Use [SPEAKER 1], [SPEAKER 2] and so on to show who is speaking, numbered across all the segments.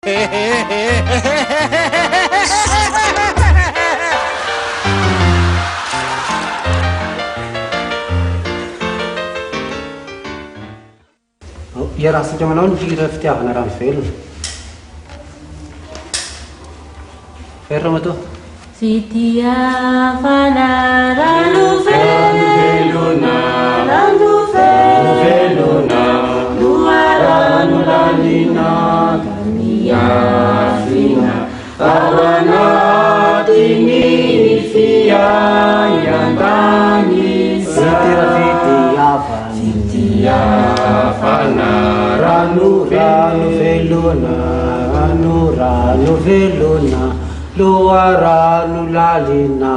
[SPEAKER 1] Iarahantsika manao ny hira fitiavana rano velona. Ferra matoa.
[SPEAKER 2] Fitiavana rano velona, rano velona, loharano lalina, miafina, ao anatiny fiaian-danisa. Fitiavana rano velona, rano velona, loharano lalina.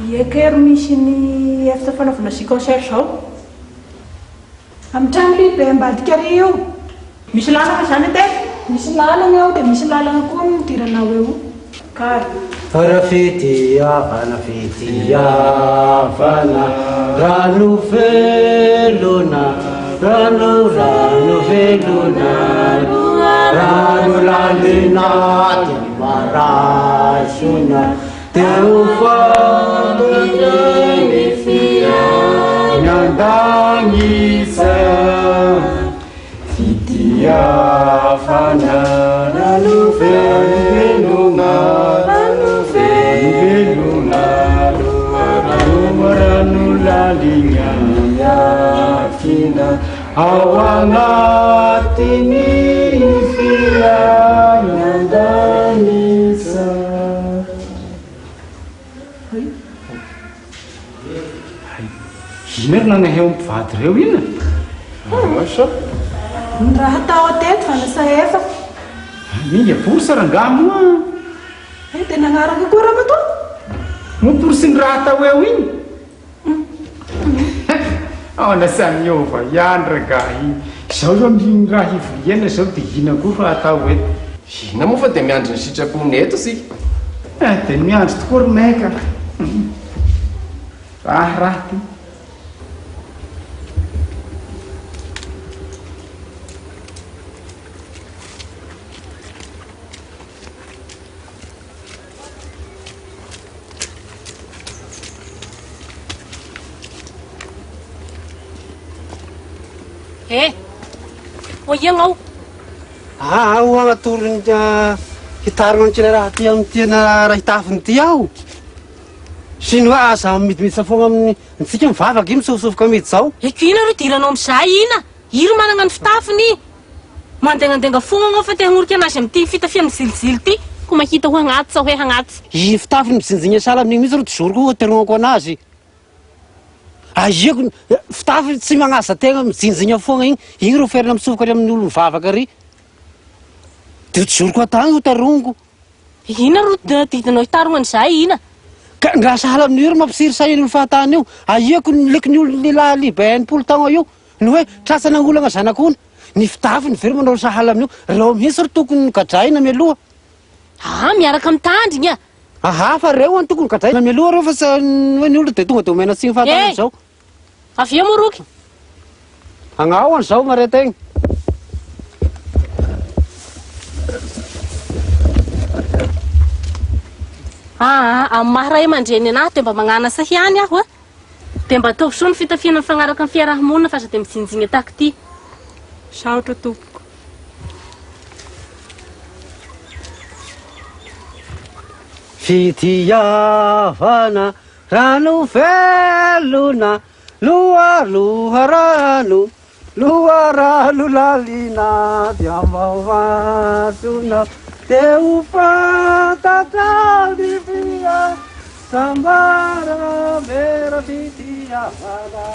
[SPEAKER 3] Iekery misy ny efitra fanaovana sikosera zao amin'ny trano lehibe ambadika ary eo. Misy lalana zany te? Misy lalana ao dia misy lalana koa midirana ao eo. Kary.
[SPEAKER 1] Fara fitiavana, rano velona, rano velona, rano lalina ty marasona. Teu fantany fiaian-danisa, fitiavana rano velona, loharano lalina, miafina, ao anatiny fiaian-danisa.
[SPEAKER 4] Ino na naheo mpivady reo ina? Asa?
[SPEAKER 3] Ny raha tao teto vanasa efa.
[SPEAKER 4] Minga borsa rangamo a.
[SPEAKER 3] Dia nagnaraka koa raha matoa.
[SPEAKER 4] Moborsi ny raha tao eo iny? Ao nasany miova ihany ragahy. Izao zao ny raha hivoriana zao dia hina koa fa atao eto.
[SPEAKER 5] Hina moa fa dia miandry ny sitrapony eto sika.
[SPEAKER 4] Dia miandry tokoa ronay ka. Raha ty.
[SPEAKER 2] Ianao
[SPEAKER 1] Ho agnatoro hitarona ny raha ty amin'ny tena raha hitafiny ty aho. Sino asa midimidisa foana amin'ny tsika mivavaky iny misofosofoka mety zao.
[SPEAKER 2] Ina ro diranao amizay ina. Iro manana ny fitafiny. Mandengandenga foana anao fa te hanorika anazy amin'ity fitafiana zilizily ty. Ko mahita ho hagnaty sa hoe hagnaty.
[SPEAKER 1] I fitafiny mijinjigna sala amin'igny mihitsy ro tizoro koa teronako anazy. Aziako fitafiny tsy magnaza tegna mijinjigna foana igny ro ferina misofoka ary amin'ny olo mivavaka ary. Dia tizoroko atany ho tarongo.
[SPEAKER 2] Ina ro didinao hitarona an'izay ina.
[SPEAKER 1] Ka nga sahala amin'ny ro mampisiry sahin'ny olo fahatany io. Aiako leky ny olo lehilahy lehibe enimpolo taogna io. Ny hoe trasana olana zanak'ona. Ny fitafiny very manao sahala amin'io. Reo mihitsy ro tokony gadraina mialoha.
[SPEAKER 2] Miaraka mitandrigna.
[SPEAKER 1] Fa reo ny tokony gadraina mialoha reo fa sa hoe ny olo dia tonga dia omena tsy ny fahatany amin'izao.
[SPEAKER 2] Avy eo moroky.
[SPEAKER 1] Agnao an'izao maretegna.
[SPEAKER 2] Amin'ny maharay aman-dreny anahy dia mba magnanasa ihany aho dia mba ataovy soa ny fitafiana mifagnaraka amin'ny fiarahamonina fa dia mijinjigna tahaka ity.
[SPEAKER 3] Saotra tompoko.
[SPEAKER 1] Fitiavana rano velona, loharano lalina, dia mahavasona. Teu fantatra di via, sambara vera fitiavana,